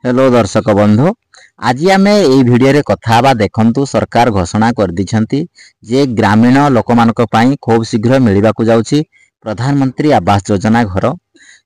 Hello दर्शक बंधु। आज आम ये भिडियो कथा बा देखंतु सरकार घोषणा कर दिछंती जे ग्रामीण लोक मानक पई खूब शीघ्र मिलवा को जाउची प्रधानमंत्री आवास योजना घर।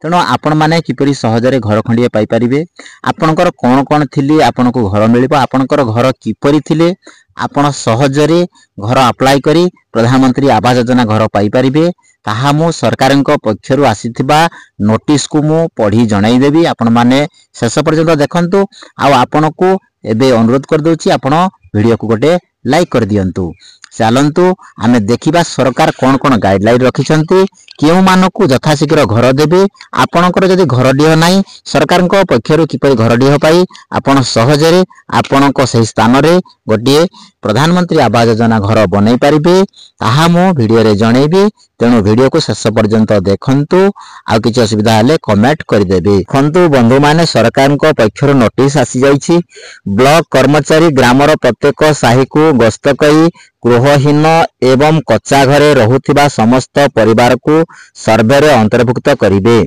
तेणु आपण माने किपरि सहजरे घर खंडिए पाई परिबे, आपणकर कोन कोन थिली आपनको घर मिलिबो, आपणकर घर किपरि थिले आपण सहजरे घर अप्लाई करी प्रधानमंत्री आवास योजना घर पाई परिबे ताहा मु सरकारक पक्षरु आसीथिबा नोटिस को मु पढ़ी जणाई देबी। आपण माने शेष पर्यंत देखंतु। आ आपनको एबे अनुरोध कर दोची आपण वीडियो को गोटे लाइक कर दियंतु। चलंतु आमे देखिबा सरकार कोन कोन गाइडलाइन रखिछंती, केउ मानको यथाशीघ्र घर देबे। आपणकर जदि घर डिह नाही सरकारक पक्षरु किपरि घर डिह पाई आपण सहजरे आपणको सही स्थान रे गोटे प्रधानमंत्री आवास योजना घर बनई पारिबे ताहा मो वीडियो रे जणेबी। तेणु वीडियो को शेष पर्यंत देखंतु। आ किछि असुविधा हेले कमेंट कर देबे। देखंतु बंधु माने सरकारक पक्षरु नोटिस आसी जाईछि। ब्लॉक कर्मचारी ग्रामर प्रत्येक साही को गस्त कई गृहहीन एवं कच्चा घरे रहुथिबा समस्त परिवार को सर्वे रे अंतर्भुक्त करिवे।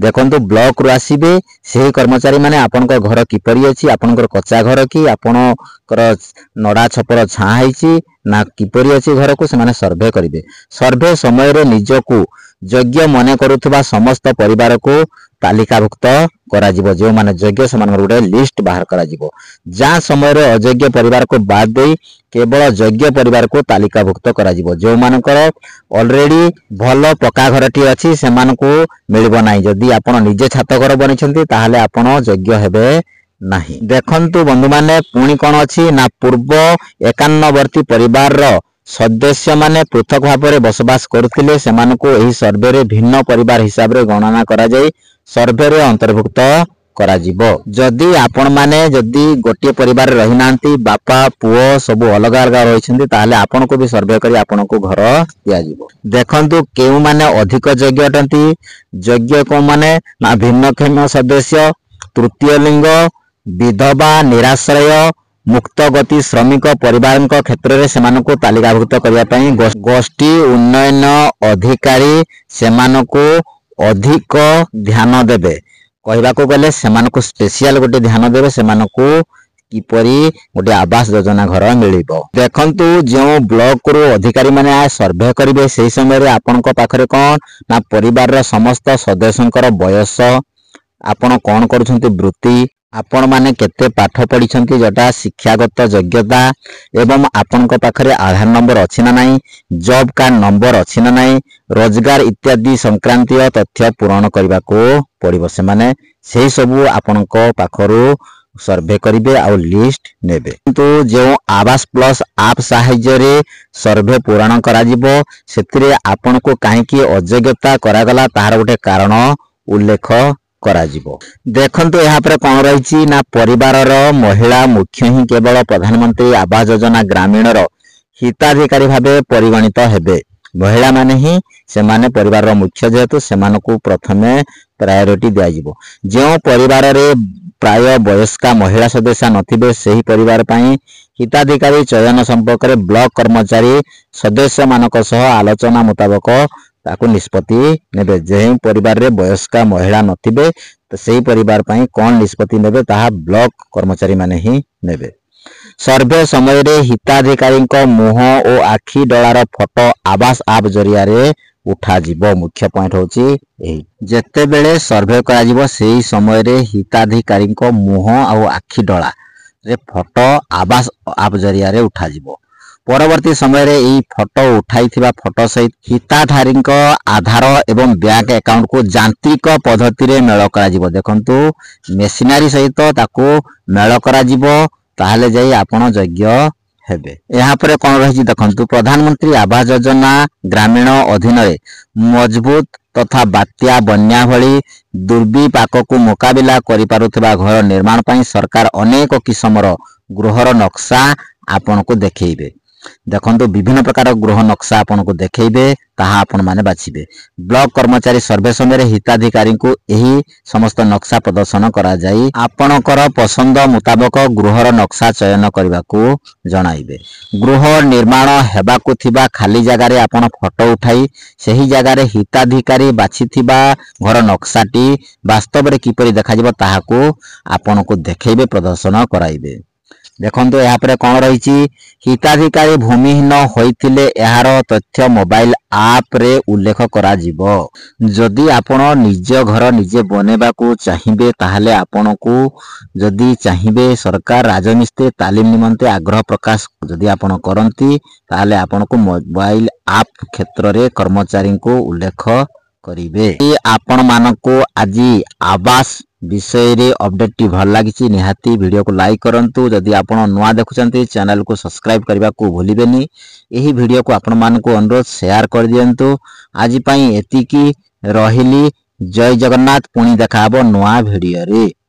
देखंतु ब्लॉक रु आसीबे सेही कर्मचारी माने आपनकर घर किपरि अछि, आपनकर कच्चा घर कि आपनकर नडा छपर छा हैछि ना किपरि अछि घर को से माने सर्वे करिवे। सर्वे समय रे निजको योग्य मने करुथबा समस्त परिवार को तालिकाभुक्त करा जिवो। जो माने योग्य समान गोटे लिस्ट बाहर करा जिवो। जा समय रे अयोग्य परिवार को बाद देई केवल योग्य परिवार को तालिकाभुक्त करा जिवो। जो मानकर ऑलरेडी भलो पक्का घरटी अछि सेमानको मिलिबो नाही। जदि आपण निजे छात घर बनिछंती ताहाले आपण योग्य हेबे नाही। देखंतु बंधु माने पुणी कोन अछि ना पूर्व 51 वर्ती परिवार रो सदस्य माने पृथक भाव में बसवास करथिले सेमानको एही सर्वे रे भिन्न परिवार हिसाब रे गणना करा जाय सर्वे रे अंतर्भुक्त करा जिवो। जदि आपण माने जदि गोटे परिवार रहि नांती बापा पुओ सब अलग अलग रहिछंती ताहाले आपण को भी सर्वे करी आपण को घर दिया जिवो। देखंतु केउ माने अधिक योग्य अटंती, योग्य को माने ना भिन्नक्षम सदस्य, तृतीय लिंग, विधवा, निराश्रय, मुक्त गति श्रमिक परिवार क्षेत्र में सेमानको तालिकाभुक्त करिया पई गोष्ठी उन्नयन अधिकारी सेमानको अधिक ध्यान देबे। कहबा को गले सेमानको स्पेशल गोटे ध्यान देबे सेमानको किपरि गोटे आवास योजना घर मिलिबो। देखंतु जो ब्लॉक रो अधिकारी माने आ सर्वे करिवे सेही समय रे आपनक पाखरे कोन ना परिवार रो समस्त सदस्यंकर बयस, आपण कोन करूछंती वृत्ति, आपण माने केते पाठ पढ़िछंती जटा शिक्षागत योग्यता एवं आपनक पाखरे आधार नंबर अछि ना नाही, जॉब कार्ड नंबर अछि ना नाही, रोजगार इत्यादि संक्रांतीय तथ्य पूर्ण करबा को पड़िबो। से माने सेही सब आपनक पाखरु सर्वे करिवे आ लिस्ट नेबे। किंतु जो आवास प्लस आप सहाय्य रे सर्वे पूर्ण करा जिवो सेतिरे आपनको काहे कि अयोग्यता करागला तार गोटे कारण उल्लेख करा जिवो। देखंतु यहाँ पर कौन रही ना परिवार रो महिला मुख्य ही केवल प्रधानमंत्री आवास योजना ग्रामीण रो हिताधिकारी भावे परिगणित हेबे। महिला माने ही से माने परिवार रो मुख्य जेतु सेमानकु प्रथमे प्रायोरिटी दिया जिवो। जो परिवार रे प्राय वयस्का महिला सदस्य नथिबे सेही परिवार पई हिताधिकारी चयन संपर्क रे ब्लॉक कर्मचारी सदस्य मानक सह आलोचना मुताबक ताकु निष्पत्ति नेबे। जे परिवार रे वयस्का महिला नथिबे तो सेही परिवार पई कोन निष्पत्ति नेबे ताहा ब्लॉक कर्मचारी माने ही नेबे। सर्वे समय रे हिताधिकारी को मुह और आखि डलार फोटो आवास आप जरिया रे उठा जिवो। मुख्य पॉइंट होची एही जेते बेले सर्वे करा जिवो सेही समय रे हिताधिकारी को मुह और आखि डला रे फोटो आवास आप जरिया रे उठा जिवो। परवर्ती समय रे ई फोटो उठाई थिबा फोटो सहित हिताधारी आधार एवं बैंक अकाउंट को यांत्रिक पद्धति रे मेल करा जिवो। देखंतु मेशिनरी सहित ताको मेल करा जिवो ताहाले जाई आपण योग्य हेबे। यहाँ पर कोन रही देखंतु प्रधानमंत्री आवास योजना ग्रामीण अधीन रे मजबूत तथा बात्या बन्या भली दुर्विपाक को मुकाबिला करि पारुथबा घर निर्माण पई सरकार अनेक किस्मर गृहर नक्शा आपण को देखैबे। देखंतु विभिन्न प्रकार गृह नक्शा आपन को देखैबे ताहा आपण माने बाछिबे। ब्लॉक कर्मचारी सर्वे समय हिताधिकारी को एही समस्त नक्शा प्रदर्शन करा जाई आपणकर पसंद मुताबक गृहर नक्शा चयन करबा को जणाइबे। गृह निर्माण हेबाकु थिबा खाली जगह रे आपण फोटो उठाई सही जगह रे हिताधिकारी बाछिथिबा घर नक्शाटी वास्तव रे किपरि देखा जिवो ताहाको आपण को देखैबे प्रदर्शन कराइबे। देखंतु यहाँ पर कौन रही हिताधिकारी भूमिहीन होइथिले एहार तथ्य मोबाइल आप रे उल्लेख करा जिवो। जदि आपण निज घर निजे बनेबा को चाहिबे ताहले आपण को जदि चाहिबे सरकार राजमिस्त्री तालीम निमंते आग्रह प्रकाश जदि आपण करंती ताहले आपण को मोबाइल आप क्षेत्र रे कर्मचारी को उल्लेख करिवे। आपण मानको आजी आवास विषय रे अपडेट टी भल लागिची निहाती वीडियो को लाइक करंतु। जदि आपण नुआ देखुचंती चैनल को सब्सक्राइब करबा को भूलिबेनी। एही वीडियो को आपण मानको अनुरोध शेयर कर दियंतु। आज पई एतिकी रहिली। जय जगन्नाथ। पुणी देखाबो नुआ वीडियो रे।